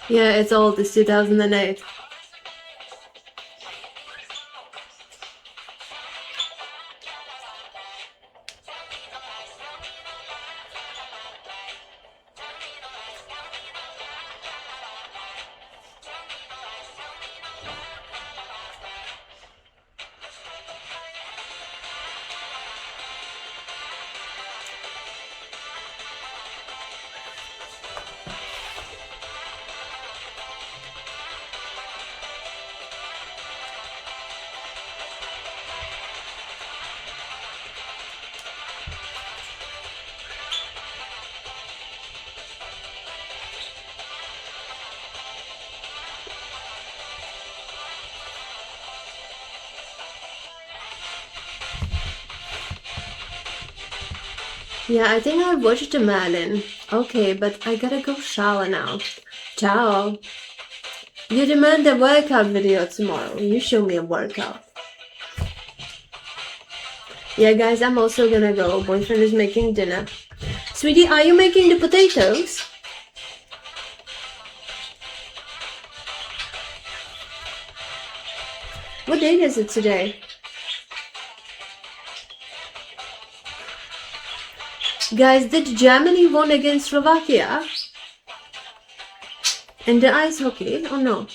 Yeah, it's old. It's 2008. Yeah, I think I watched the Merlin. Okay, but I gotta go shower now. Ciao. You demand a workout video tomorrow. You show me a workout. Yeah, guys, I'm also gonna go. Boyfriend is making dinner. Sweetie, are you making the potatoes? What date is it today? Guys, did Germany won against Slovakia? In the ice hockey, or no?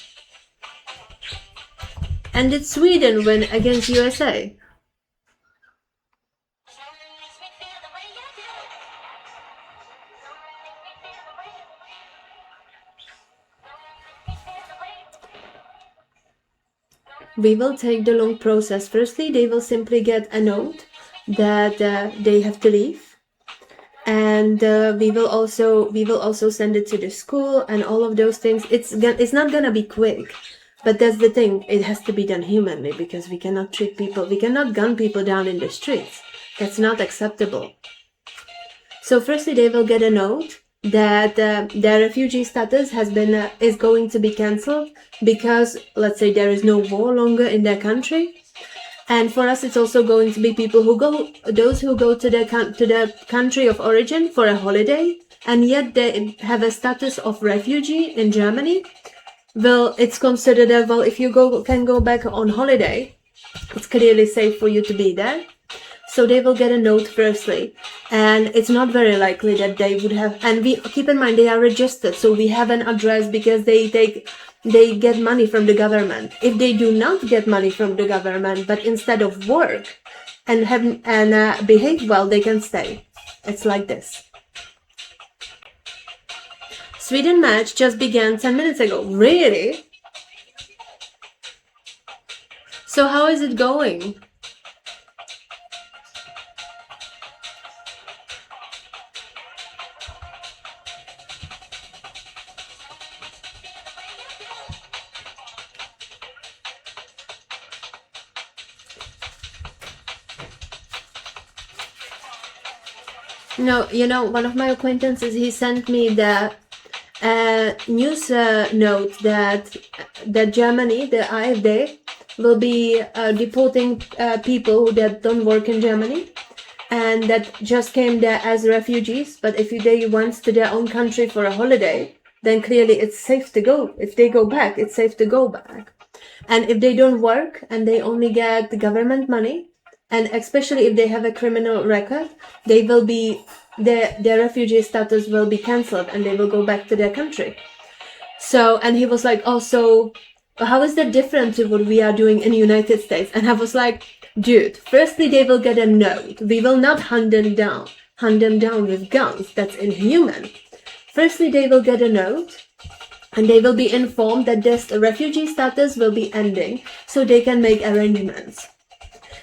And did Sweden win against USA? We will take the long process. Firstly, they will simply get a note that they have to leave. And we will also send it to the school and all of those things. It's not gonna be quick, but that's the thing. It has to be done humanly because we cannot gun people down in the streets. That's not acceptable. So firstly, they will get a note that their refugee status is going to be cancelled because, let's say, there is no war longer in their country. And for us, it's also going to be those who go to the country of origin for a holiday, and yet they have a status of refugee in Germany. Well, it's considered if you can go back on holiday, it's clearly safe for you to be there. So they will get a note firstly, and it's not very likely that they would have. And we keep in mind they are registered, so we have an address because they get money from the government. If they do not get money from the government, but instead of work and behave well, they can stay. It's like this. Sweden match just began 10 minutes ago. Really? So how is it going? No, one of my acquaintances, he sent me the news note that that Germany, the AfD, will be deporting people that don't work in Germany and that just came there as refugees. But if they went to their own country for a holiday, then clearly it's safe to go. If they go back, it's safe to go back. And if they don't work and they only get the government money, and especially if they have a criminal record, they will be their refugee status will be cancelled and they will go back to their country. So, and he was like, oh, so how is that different to what we are doing in the United States? And I was like, dude, firstly, they will get a note. We will not hunt them down with guns. That's inhuman. Firstly, they will get a note and they will be informed that this refugee status will be ending so they can make arrangements.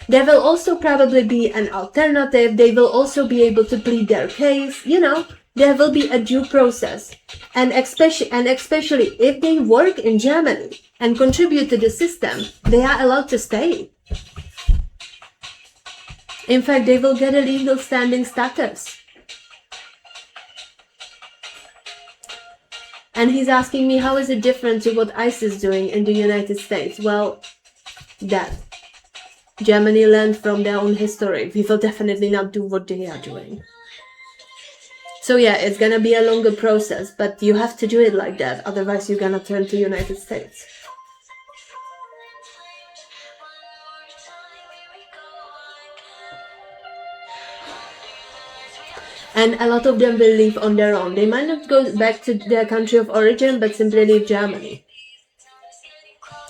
There will also probably be an alternative. They will also be able to plead their case. There will be a due process. And especially if they work in Germany and contribute to the system, they are allowed to stay. In fact, they will get a legal standing status. And he's asking me, how is it different to what ICE is doing in the United States? Well, that Germany learned from their own history. We will definitely not do what they are doing. So yeah, it's gonna be a longer process, but you have to do it like that. Otherwise, you're gonna turn to United States. And a lot of them will leave on their own. They might not go back to their country of origin, but simply leave Germany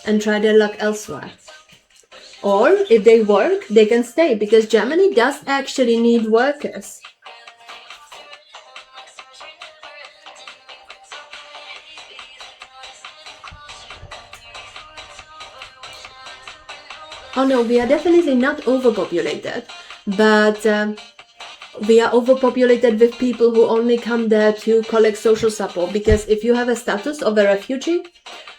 and try their luck elsewhere. Or if they work, they can stay, because Germany does actually need workers. Oh no, we are definitely not overpopulated, but we are overpopulated with people who only come there to collect social support, because if you have a status of a refugee,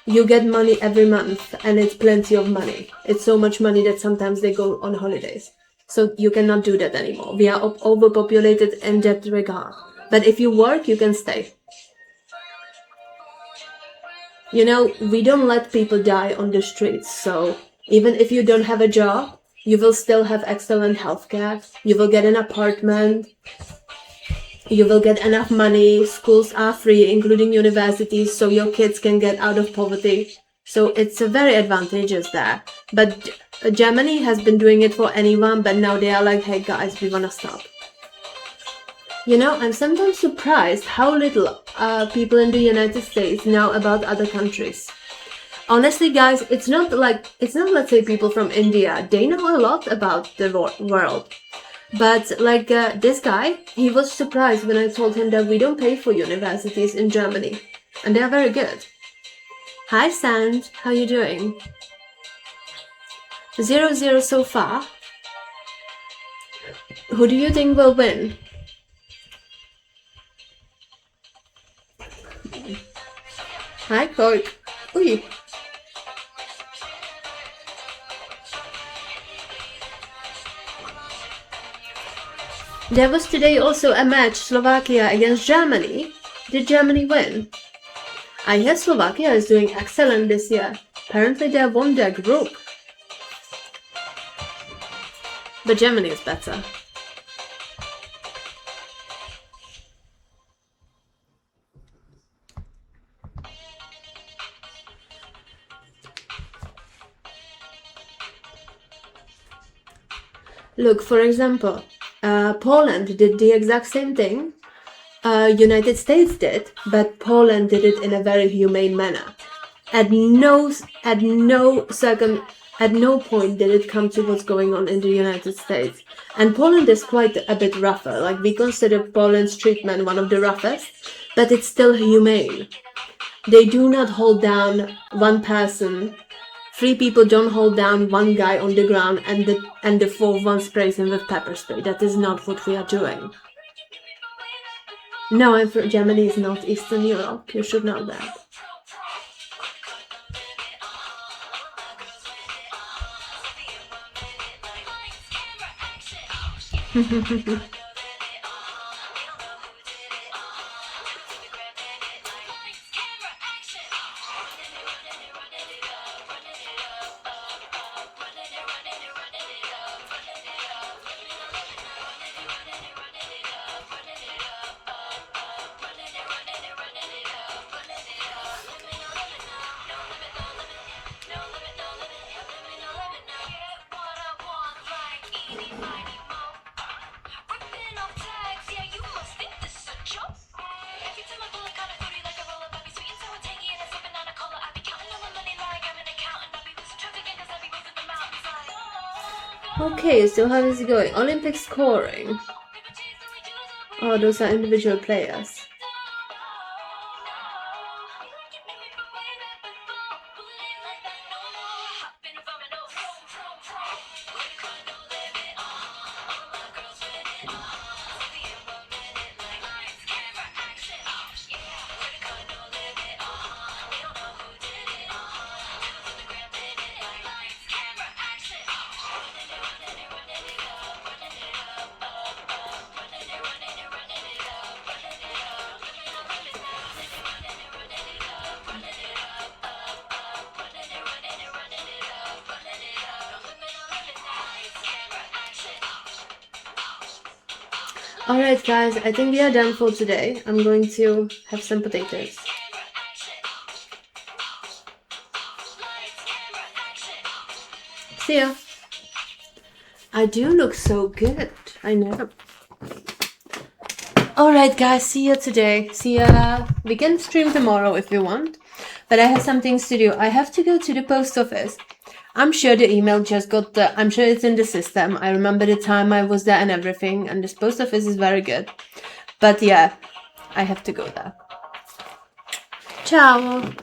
you get money every month, and it's plenty of money. It's so much money that sometimes they go on holidays. So you cannot do that anymore. We are overpopulated in that regard. But if you work, you can stay. We don't let people die on the streets. So even if you don't have a job, you will still have excellent healthcare. You will get an apartment. You will get enough money. Schools are free, including universities, so your kids can get out of poverty. So it's very advantageous there. But Germany has been doing it for anyone, but now they are like, hey guys, we want to stop. I'm sometimes surprised how little people in the United States know about other countries. Honestly, guys, it's not let's say people from India. They know a lot about the world. But this guy, he was surprised when I told him that we don't pay for universities in Germany. And they are very good. Hi, Sand. How you doing? 0-0 so far. Who do you think will win? Hi, Cork. Ui. There was today also a match, Slovakia against Germany. Did Germany win? I hear Slovakia is doing excellent this year. Apparently they won their group. But Germany is better. Look, for example, Poland did the exact same thing United States did, but Poland did it in a very humane manner. At no point did it come to what's going on in the United States. And Poland is quite a bit rougher. Like, we consider Poland's treatment one of the roughest, but it's still humane. They do not hold down one person. 3 people don't hold down one guy on the ground and the 4th one sprays him with pepper spray. That is not what we are doing. No, I'm from Germany is not Eastern Europe. You should know that. Okay, so how is it going? Olympic scoring. Oh, those are individual players. Alright guys, I think we are done for today. I'm going to have some potatoes. See ya. I do look so good. I know. Alright guys, see ya today. See ya. We can stream tomorrow if you want. But I have some things to do. I have to go to the post office. I'm sure the email just got I'm sure it's in the system. I remember the time I was there and everything. And this post office is very good. But yeah, I have to go there. Ciao.